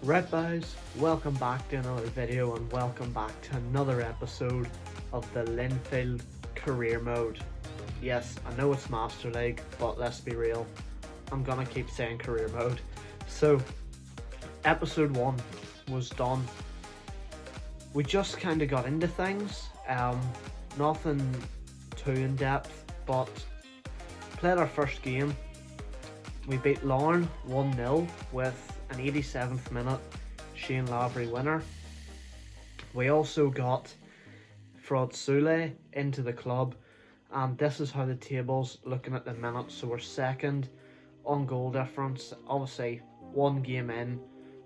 Right guys, welcome back to another video and welcome back to another episode of the Linfield career mode. Yes, I know it's Master League, but let's be real, I'm gonna keep saying career mode. So, episode 1 was done. We just kind of got into things, nothing too in depth, but played our first game. We beat Larne 1-0 with an 87th minute Shane Lavery winner. We also got Fraud Sule into the club, and this is how the table's looking at the minute. So we're second on goal difference, obviously one game in,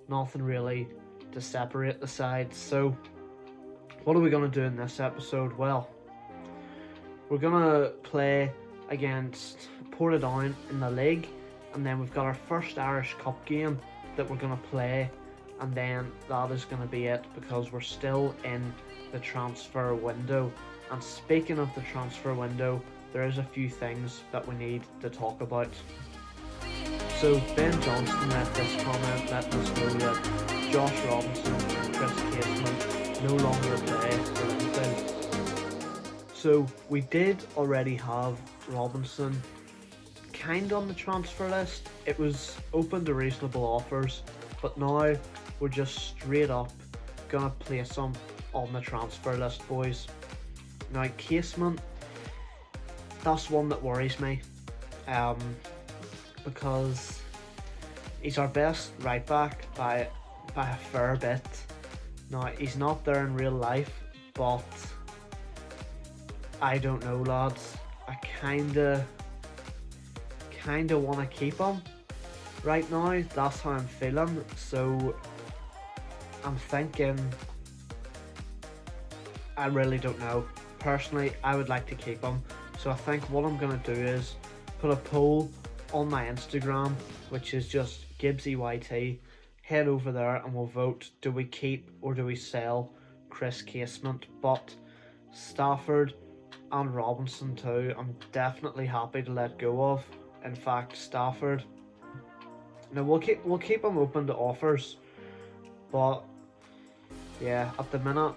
nothing really to separate the sides. So what are we going to do in this episode? Well, we're going to play against Portadown in the league, and then we've got our first Irish Cup game that we're going to play, and then that is going to be it because we're still in the transfer window. And speaking of the transfer window, there is a few things that we need to talk about. So Ben Johnston left this comment letting us know that Josh Robinson and Chris Casement no longer play for Linfield. So we did already have Robinson kind of on the transfer list. It was open to reasonable offers, but now we're just straight up gonna place him on the transfer list, boys. Now Casement, that's one that worries me, because he's our best right back by a fair bit. Now he's not there in real life, but I don't know, lads. I kinda want to keep him right now. That's how I'm feeling. So I'm thinking, I really don't know. Personally, I would like to keep him. So I think what I'm going to do is put a poll on my Instagram, which is just GibbsyYT. Head over there and we'll vote. Do we keep or do we sell Chris Casement? But Stafford and Robinson too, I'm definitely happy to let go of. In fact, Stafford, now we'll keep him open to offers, but yeah, at the minute,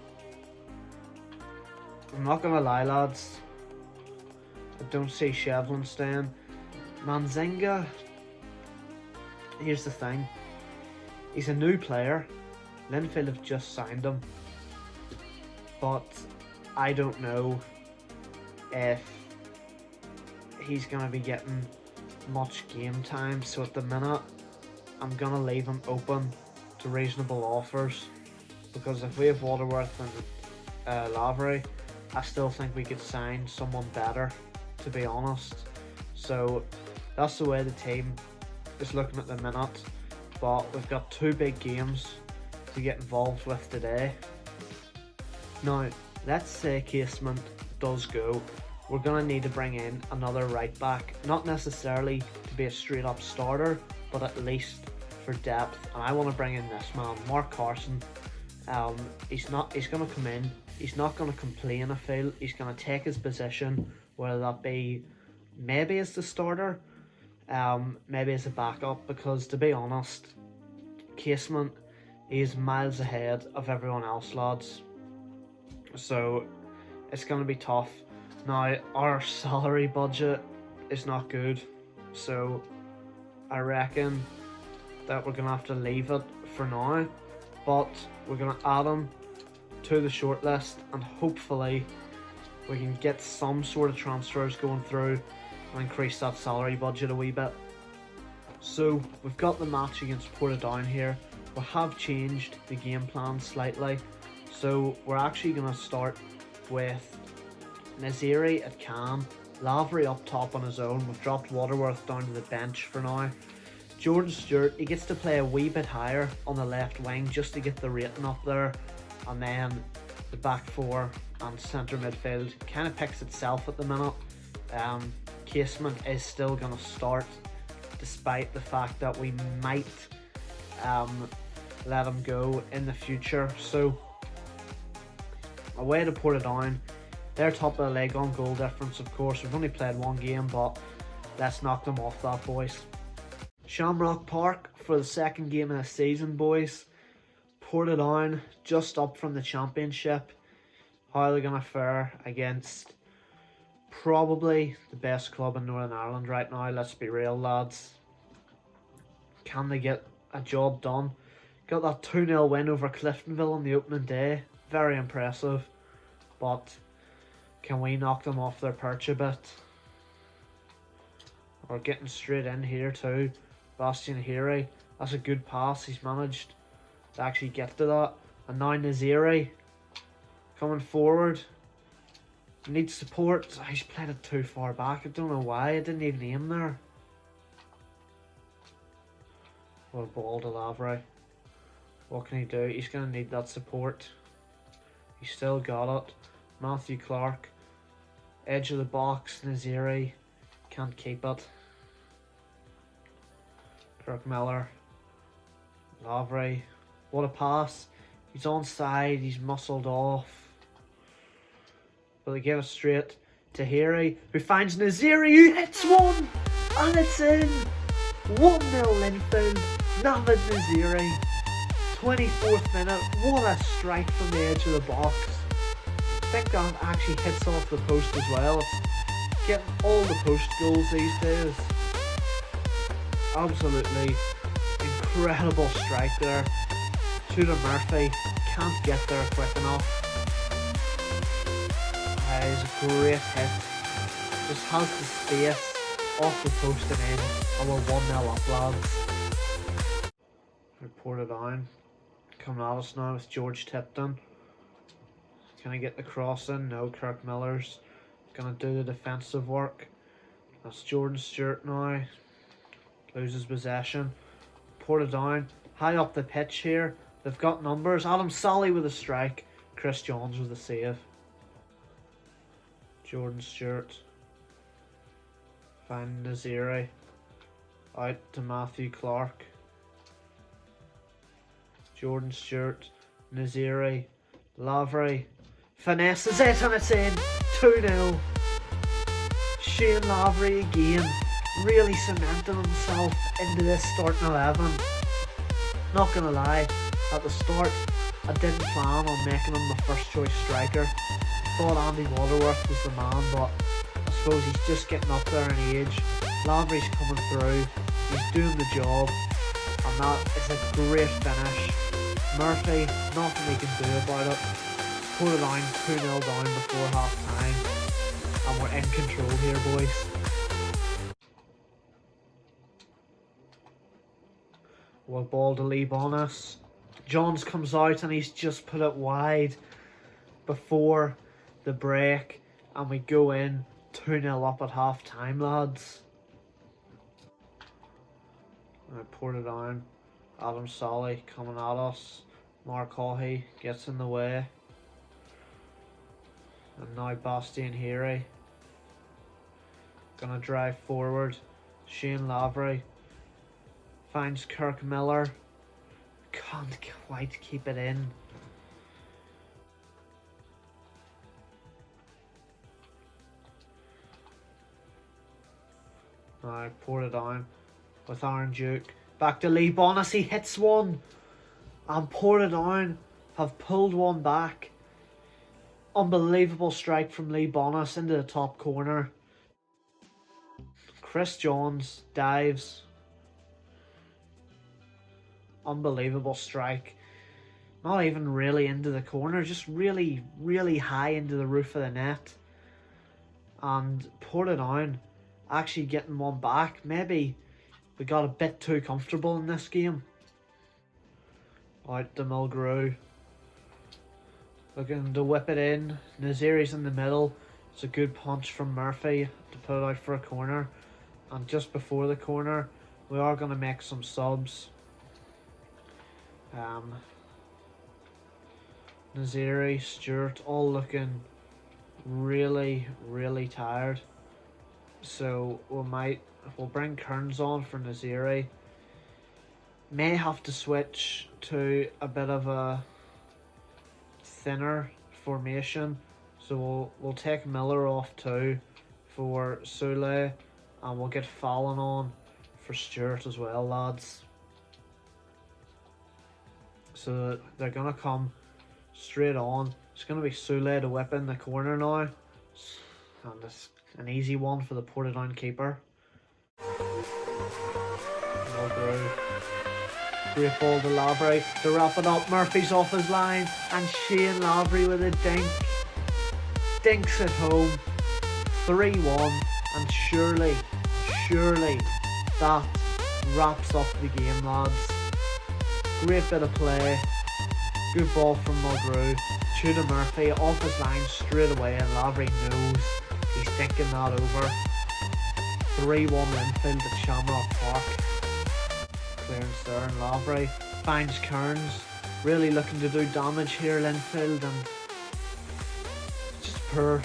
I'm not gonna lie, lads, I don't see Shevlin staying. Manzinga, here's the thing, he's a new player. Linfield have just signed him, but I don't know if he's gonna be getting much game time. So at the minute I'm gonna leave him open to reasonable offers, because if we have Waterworth and Lavery, I still think we could sign someone better, to be honest. So that's the way the team is looking at the minute, but we've got two big games to get involved with today. Now let's say Casement does go, we're going to need to bring in another right back. Not necessarily to be a straight up starter, but at least for depth. And I want to bring in this man, Mark Carson. He's going to come in, he's not going to complain, I feel. He's going to take his position, whether that be maybe as the starter, maybe as a backup, because to be honest, Casement is miles ahead of everyone else, lads. So it's going to be tough. Now, our salary budget is not good, so I reckon that we're going to have to leave it for now, but we're going to add him to the shortlist, and hopefully we can get some sort of transfers going through and increase that salary budget a wee bit. So we've got the match against Portadown here. We have changed the game plan slightly, so we're actually going to start with Naziri at cam, Lavery up top on his own. We've dropped Waterworth down to the bench for now. Jordan Stewart, he gets to play a wee bit higher on the left wing just to get the rating up there, and then the back four and centre midfield kind of picks itself at the minute. Casement is still going to start, despite the fact that we might let him go in the future. So away to Portadown. They're top of the league on goal difference, of course. We've only played one game, but let's knock them off that, boys. Shamrock Park, for the second game of the season, boys. Portadown, just up from the championship. How are they going to fare against probably the best club in Northern Ireland right now? Let's be real, lads. Can they get a job done? Got that 2-0 win over Cliftonville on the opening day. Very impressive. But can we knock them off their perch a bit? We're getting straight in here too. Bastian Hiri. That's a good pass. He's managed to actually get to that. And now Naziri coming forward. Needs support. He's played it too far back. I don't know why. I didn't even aim there. What a ball to Lavray. What can he do? He's going to need that support. He's still got it. Matthew Clark. Edge of the box. Naziri. Can't keep it. Kirk Miller. Lavray. What a pass. He's onside. He's muscled off. But they give it straight to Hiri, who finds Naziri, who hits one! And it's in! 1-0 Linfield. Navid Naziri. 24th minute. What a strike from the edge of the box. I think that actually hits off the post as well. It's getting all the post goals these days. Absolutely incredible strike there. Tudor Murphy can't get there quick enough. That is a great hit. Just has the space off the post and in. And we're 1-0 up, lads. Portadown coming at us now with George Tipton. Can I get the cross in? No, Kirk Miller's gonna do the defensive work. That's Jordan Stewart now. Loses possession. Portadown high up the pitch here. They've got numbers. Adam Solly with a strike. Chris Johns with a save. Jordan Stewart. Finding Naziri. Out to Matthew Clark. Jordan Stewart. Naziri. Lavray. Finesses it and it's in. 2-0. Shane Lavray again. Really cementing himself into this starting 11. Not gonna lie, at the start I didn't plan on making him the first choice striker. Thought Andy Waterworth was the man, but I suppose he's just getting up there in age. Lavray's coming through, he's doing the job, and that is a great finish. Murphy, nothing he can do about it. Portadown 2-0 down before half time, and we're in control here, boys. Well, ball to Lee Bonus. Johns comes out and he's just put it wide before the break, and we go in 2-0 up at half time, lads. I Portadown. Adam Solly coming at us. Mark Hawhey gets in the way. And now Bastian Hiri. Gonna drive forward. Shane Lavray finds Kirk Miller. Can't quite keep it in. Now Portadown with Aaron Duke. Back to Lee Bonus, he hits one. And Portadown have pulled one back. Unbelievable strike from Lee Bonus into the top corner. Chris Johns dives. Unbelievable strike. Not even really into the corner, just really, really high into the roof of the net. And Portadown actually getting one back. Maybe we got a bit too comfortable in this game. Out to Mulgrew. Looking to whip it in. Naziri's in the middle. It's a good punch from Murphy to put it out for a corner. And just before the corner, we are going to make some subs. Naziri, Stewart, all looking really, really tired. So we'll bring Kearns on for Naziri. May have to switch to a bit of a thinner formation. So we'll take Miller off too for Soule, and we'll get Fallon on for Stewart as well, lads. so they're going to come straight on. It's going to be Sule to whip in the corner now, and it's an easy one for the Portadown keeper. Mulgrew. Great ball to Lavery to wrap it up. Murphy's off his line, and Shane Lavery with a dink. Dinks it home. 3-1, and surely that wraps up the game, lads. Great bit of play. Good ball from Mulgrew. To Murphy, off his line straight away, and Lavery knows he's dinking that over. 3-1 Linfield at Shamrock Park. Clearance there, and Lavery finds Kearns. Really looking to do damage here, Linfield, and just poor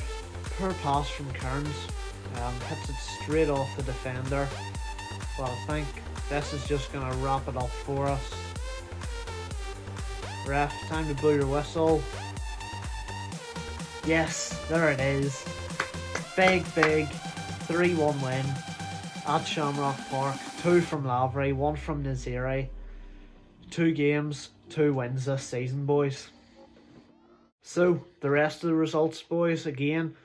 pass from Kearns. Hits it straight off the defender. But I think this is just going to wrap it up for us. Ref, time to blow your whistle. Yes, there it is. Big 3-1 win at Shamrock Park. 2 from Lavery, 1 from Naziri. 2 games, 2 wins this season, boys. So, the rest of the results, boys. Again,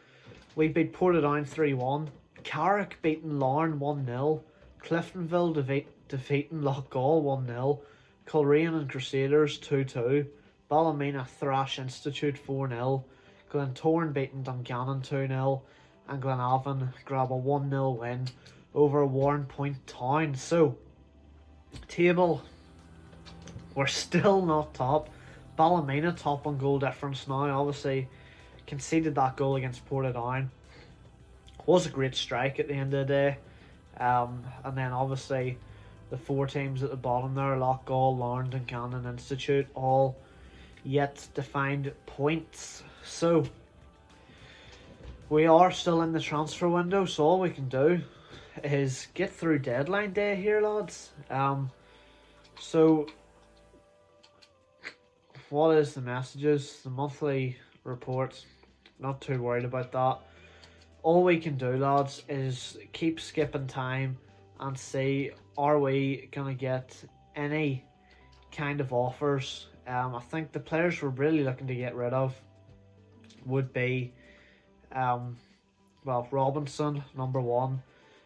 we beat Portadown 3-1. Carrick beating Larne 1-0. Cliftonville defeating Loughgall 1-0. Coleraine and Crusaders 2-2. Ballymena thrash Institute 4-0. Glentoran beating Dungannon 2-0. And Glenavon grab a 1-0 win over Warrenpoint Town. So, table, we're still not top. Ballymena top on goal difference now. Obviously, conceded that goal against Portadown. Was a great strike at the end of the day. And then obviously the 4 teams at the bottom there, Loughgall, Larne, Dungannon, Institute, all yet to find points. So we are still in the transfer window, so all we can do is get through deadline day here, lads. So what is the messages? The monthly reports, not too worried about that. All we can do, lads, is keep skipping time and see, are we going to get any kind of offers? I think the players we're really looking to get rid of would be, well, Robinson, number 1.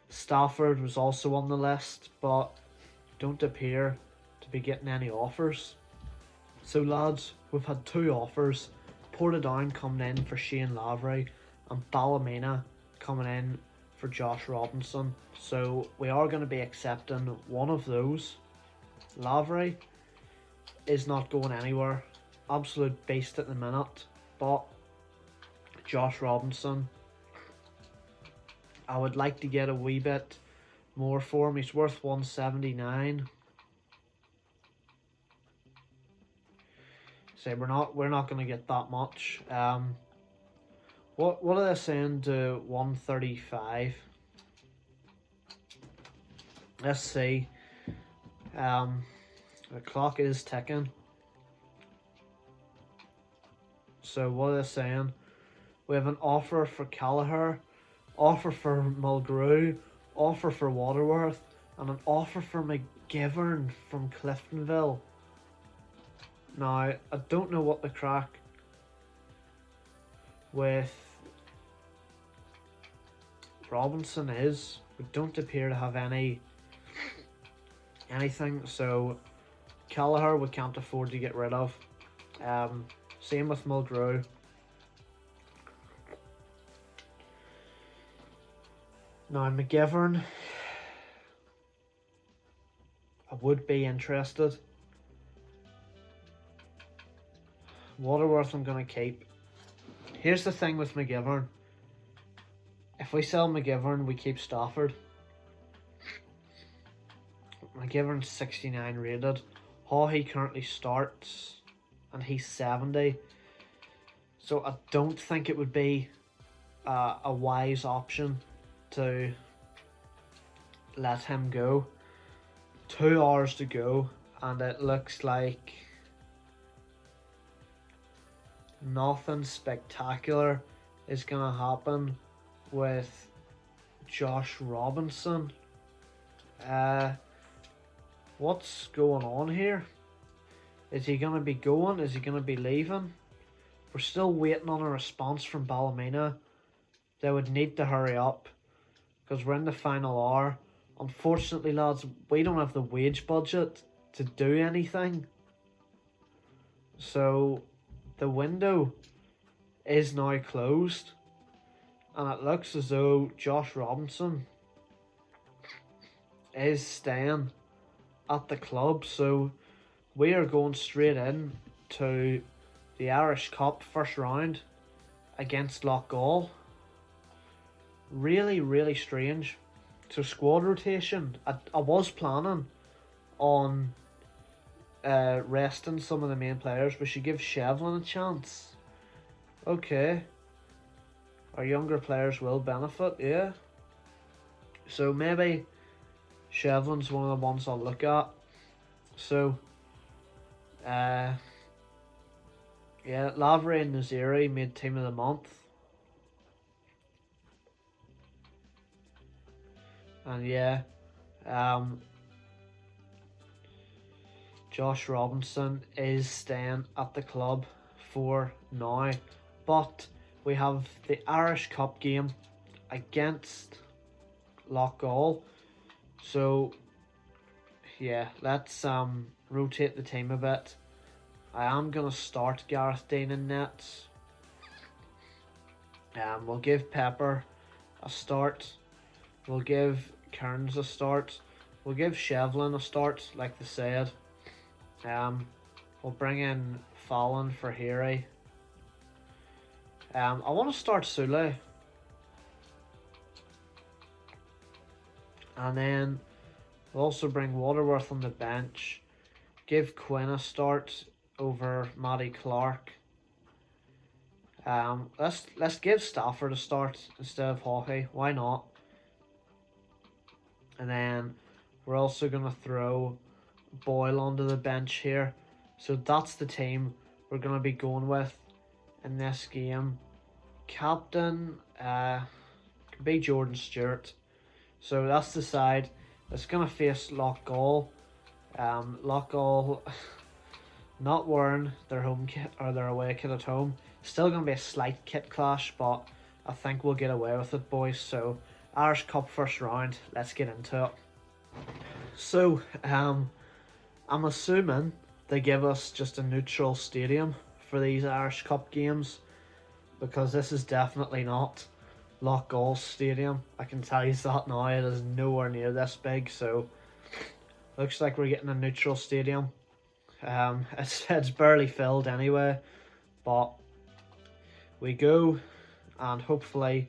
Stafford was also on the list, but don't appear to be getting any offers. So, lads, we've had 2 offers. Portadown coming in for Shane Lavery, and Ballymena coming in for Josh Robinson. So we are going to be accepting one of those. Lavery is not going anywhere. Absolute beast at the minute. But Josh Robinson, I would like to get a wee bit more for him. He's worth 179. So we're not going to get that much. What are they saying to 135? Let's see. The clock is ticking. So what are they saying? We have an offer for Callagher, offer for Mulgrew, offer for Waterworth, and an offer for McGivern from Cliftonville. Now, I don't know what the crack with Robinson is. We don't appear to have anything, so Callagher we can't afford to get rid of. Same with Mulgrew. Now McGivern, I would be interested. Waterworth I'm going to keep. Here's the thing with McGivern. If we sell McGivern, we keep Stafford. McGivern's 69 rated. Hawley currently starts, and he's 70. So I don't think it would be a wise option to let him go. 2 hours to go, and it looks like nothing spectacular is going to happen with Josh Robinson. What's going on here? Is he going to be going? Is he going to be leaving? We're still waiting on a response from Ballymena. They would need to hurry up because we're in the final hour. Unfortunately, lads, we don't have the wage budget to do anything. So the window is now closed. And it looks as though Josh Robinson is staying at the club. So we are going straight in to the Irish Cup first round against Loughgall. Really, really strange. So squad rotation. I was planning on resting some of the main players. We should give Shevlin a chance. Okay. Our younger players will benefit, yeah. So maybe Shevlin's one of the ones I'll look at. So, yeah, Lavery and Naziri made team of the month. And yeah, Josh Robinson is staying at the club for now. But we have the Irish Cup game against Loughgall. So yeah, let's rotate the team a bit. I am gonna start Gareth Dean in nets. We'll give Pepper a start. We'll give Kearns a start. We'll give Shevlin a start, like they said. We'll bring in Fallon for Harry. I want to start Sule. And then we'll also bring Waterworth on the bench. Give Quinn a start over Matty Clark. Let's give Stafford a start instead of Hawkey. Why not? And then we're also going to throw Boyle onto the bench here. So that's the team we're going to be going with in this game. Captain can be Jordan Stewart. So that's the side that's going to face Loughgall. Loughgall not wearing their home kit or their away kit at home. Still going to be a slight kit clash, but I think we'll get away with it, boys. So Irish Cup first round, let's get into it. So I'm assuming they give us just a neutral stadium for these Irish Cup games, because this is definitely not Loughgall Stadium. I can tell you that now. It is nowhere near this big, so looks like we're getting a neutral stadium. It's barely filled anyway, but we go, and hopefully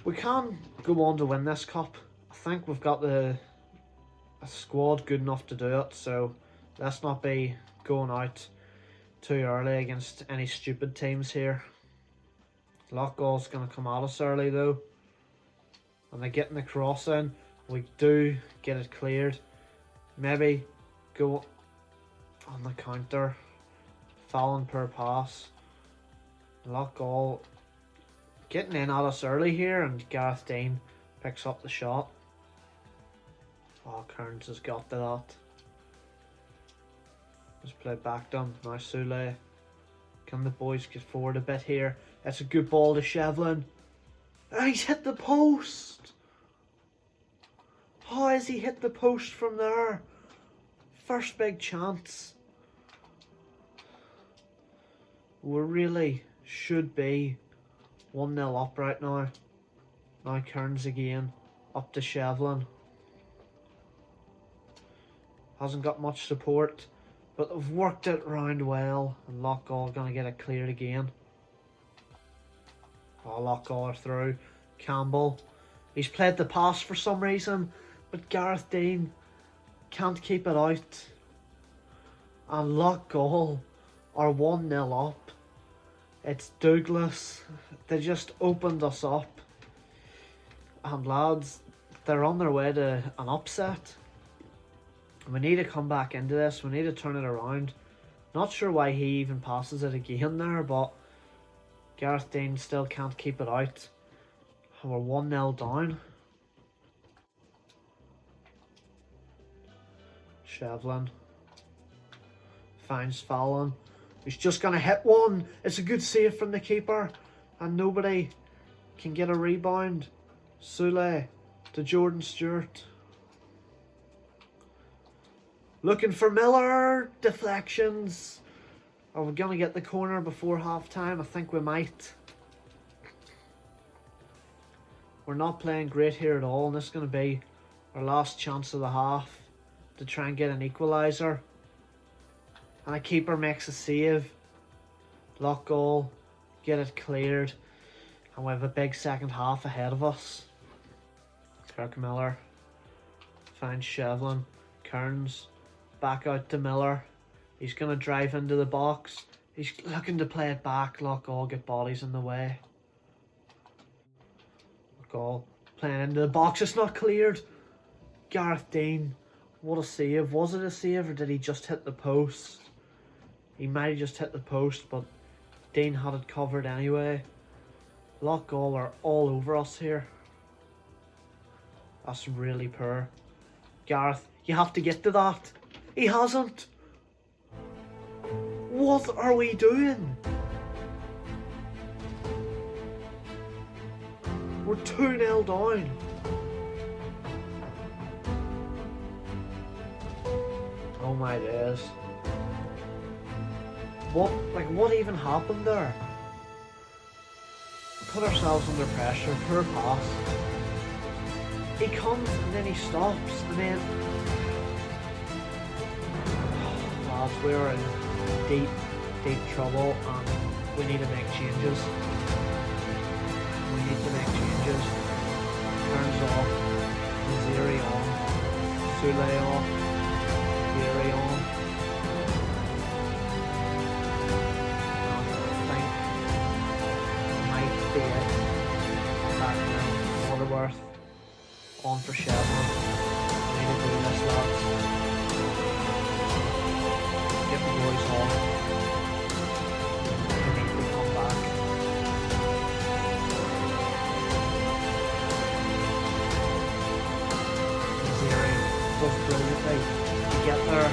we can go on to win this cup. I think we've got a squad good enough to do it, so let's not be going out too early against any stupid teams here. Loughgall's going to come at us early though, and they're getting the cross in. We do get it cleared. Maybe go on the counter. Fallon per pass. Loughgall getting in at us early here, and Gareth Dean picks up the shot. Oh, Kearns has got to that. Let's play back down. Now Sule. Can the boys get forward a bit here? It's a good ball to Shevlin. Oh, he's hit the post. How has he hit the post from there? First big chance. We really should be 1-0 up right now. Now Kearns again. Up to Shevlin. Hasn't got much support, but they've worked it round well, and Loughgall going to get it cleared again. Oh, Loughgall are through. Campbell. He's played the pass for some reason, but Gareth Dean can't keep it out. And Loughgall are 1-0 up. It's Douglas. They just opened us up. And lads, they're on their way to an upset. We need to come back into this. We need to turn it around. Not sure why he even passes it again there, but Gareth Dean still can't keep it out. We're 1-0 down. Shevlin. Finds Fallon. He's just going to hit one. It's a good save from the keeper. And nobody can get a rebound. Sule to Jordan Stewart. Looking for Miller. Deflections. Are we going to get the corner before half time? I think we might. We're not playing great here at all. And this is going to be our last chance of the half to try and get an equaliser. And a keeper makes a save. Lock goal. Get it cleared. And we have a big second half ahead of us. Kirk Miller finds Shevlin. Kearns back out to Miller. He's going to drive into the box. He's looking to play it back. Lock goal. Get bodies in the way. Lock goal. Playing into the box. It's not cleared. Gareth Dean. What a save. Was it a save or did he just hit the post? He might have just hit the post, but Dean had it covered anyway. Lock goal are all over us here. That's really poor. Gareth, you have to get to that. He hasn't. What are we doing? We're 2-0 down. Oh my days. What even happened there? Put ourselves under pressure, poor pass. He comes and then he stops and then... Lads, we're in deep trouble and we need to make changes. Turns off, Naziri on, Sule off, Beery on. Waterworth on for Shevlin. We need to do this, lads. Get the boys on. We need to come back. Naziri does brilliantly to get there.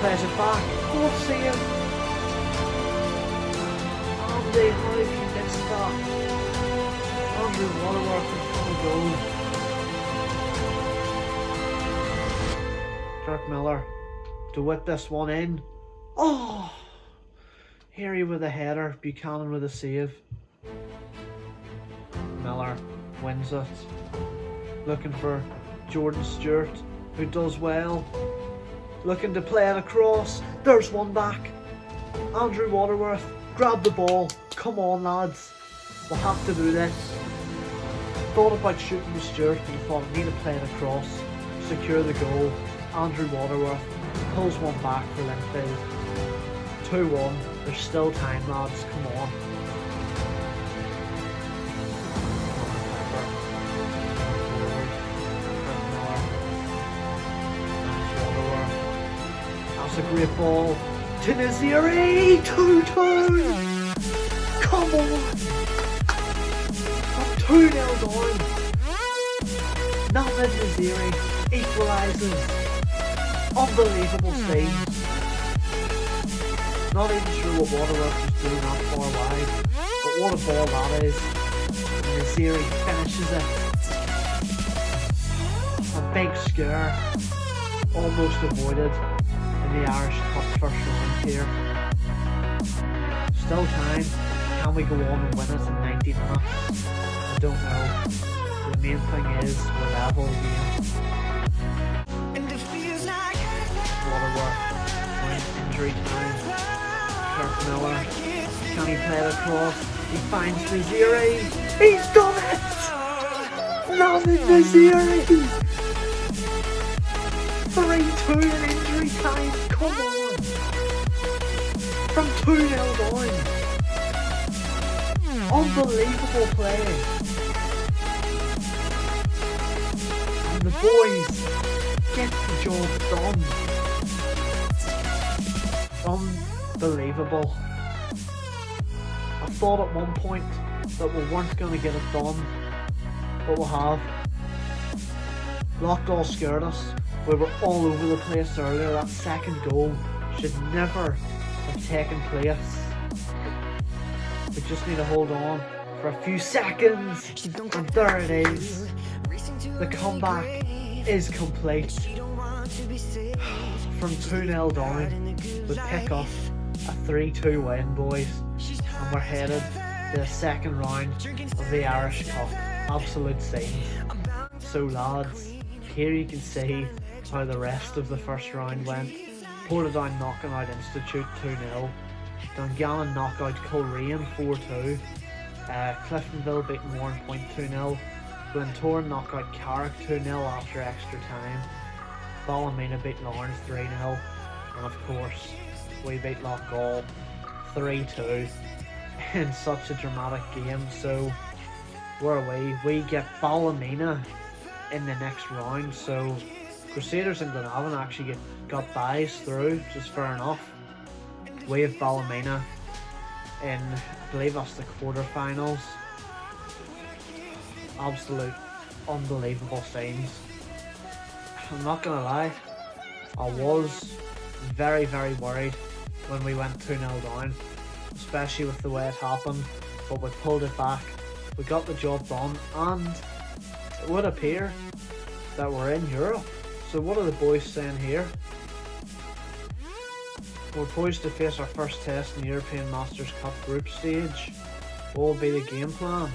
Plays it back. Good save. Andy, how have you missed that? Andrew Waterworth in front of goal. Kirk Miller to whip this one in. Oh! Harry with a header, Buchanan with a save. Miller wins it. Looking for Jordan Stewart, who does well. Looking to play it across. There's one back. Andrew Waterworth, grab the ball. Come on, lads. We'll have to do this. Thought about shooting the Stewart, but he thought I need to play it across, secure the goal. Andrew Waterworth pulls one back for Linfield. 2-1. There's still time, lads. Come on. That's a great ball to Naziri. 2-2. Come on. 2-0 down. Nothing. Naziri equalises. Unbelievable scenes. Not even sure what Waterworth was doing that far wide, but what a ball that is. And Naziri finishes it. A big scare. Almost avoided in the Irish Cup first round here. Still time. Can we go on and win it in 90 minutes? I don't know. The main thing is we're level again. Waterworth, we're in injury time. Kirk Miller, can he play it across? He finds Naziri. He's done it! Nothing Naziri! 3-2 in injury time. Come on! From 2-0 down. Unbelievable play. And the boys get the job done. Unbelievable. I thought at one point that we weren't going to get it done, but we have. Lockdown scared us. We were all over the place earlier. That second goal should never have taken place. We just need to hold on for a few seconds, and there it is. The comeback is complete. From 2-0 down, we pick up a 3-2 win, boys, and we're headed to the second round of the Irish Cup. Absolute scenes. So lads, here you can see how the rest of the first round went. Portadown knocking out Institute 2-0. Dungannon knock out Coleraine 4-2. Cliftonville beat Warren Point 2-0. Glentoran knock out Carrick 2-0 after extra time. Ballymena beat Lawrence 3-0. And of course, we beat Loughgall 3-2 in such a dramatic game. So, where are we? We get Ballymena in the next round. So, Crusaders and Glenavon actually got buys through, which is fair enough. We have Ballymena in, I believe that's the quarterfinals. Absolute unbelievable scenes. I'm not gonna lie, I was very, very worried when we went 2-0 down, especially with the way it happened, but we pulled it back, we got the job done, and it would appear that we're in Europe. So what are the boys saying here? We're poised to face our first test in the European Masters Cup group stage. What will be the game plan?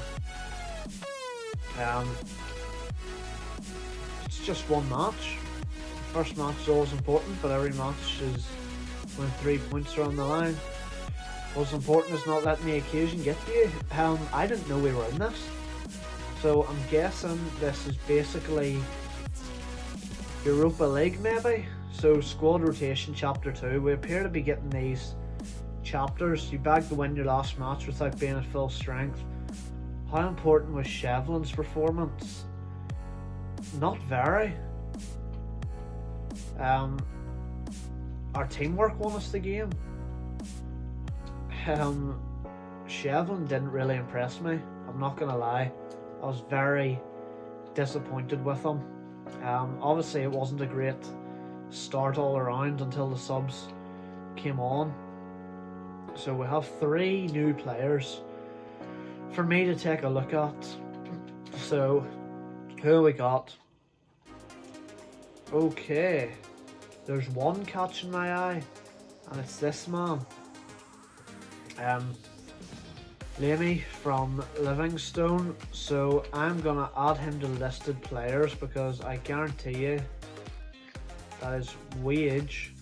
It's just one match. The first match is always important, but every match is when 3 points are on the line. What's important is not letting the occasion get to you. I didn't know we were in this. So I'm guessing this is basically Europa League maybe? So squad rotation chapter 2. We appear to be getting these chapters. You bagged to win your last match without being at full strength. How important was Shevlin's performance? Not very. Our teamwork won us the game. Shevlin didn't really impress me. I'm not gonna lie. I was very disappointed with him. Obviously it wasn't a great start all around until the subs came on. So we have 3 new players for me to take a look at. So who we got? Okay, there's one catching my eye, and it's this man. Lemmy from Livingstone. So I'm gonna add him to listed players because I guarantee you that his wage.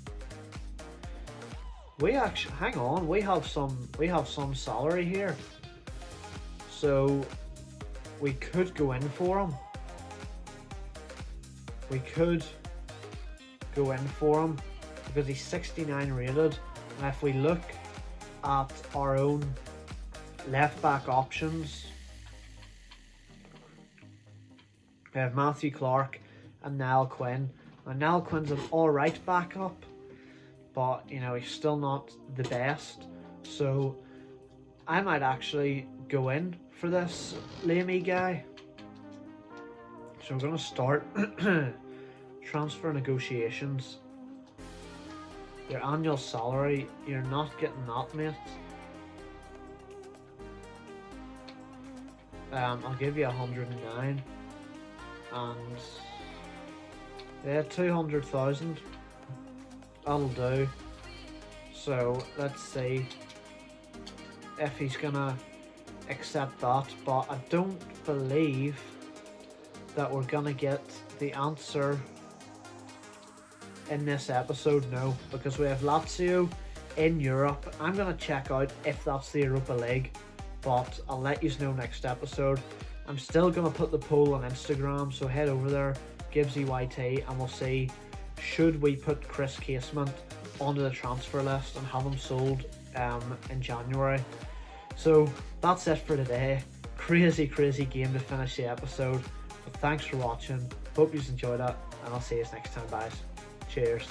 We actually hang on. We have some salary here, so we could go in for him. We could go in for him because he's 69 rated, and if we look at our own left back options, we have Matthew Clark and Niall Quinn. Now Niall Quinn's an alright backup, but you know, he's still not the best. So I might actually go in for this Lemmy guy. So we're going to start transfer negotiations. Your annual salary, you're not getting that, mate. I'll give you 109, and yeah, 200,000. That'll do. So let's see if he's gonna accept that, but I don't believe that we're gonna get the answer in this episode, no, because we have Lazio in Europe. I'm gonna check out if that's the Europa League, but I'll let you know next episode. I'm still gonna put the poll on Instagram, so head over there, GibbsyYT, and we'll see, should we put Chris Casement onto the transfer list and have him sold in January. So that's it for today. Crazy game to finish the episode, but thanks for watching. Hope you enjoyed it, and I'll see you next time, guys. Cheers.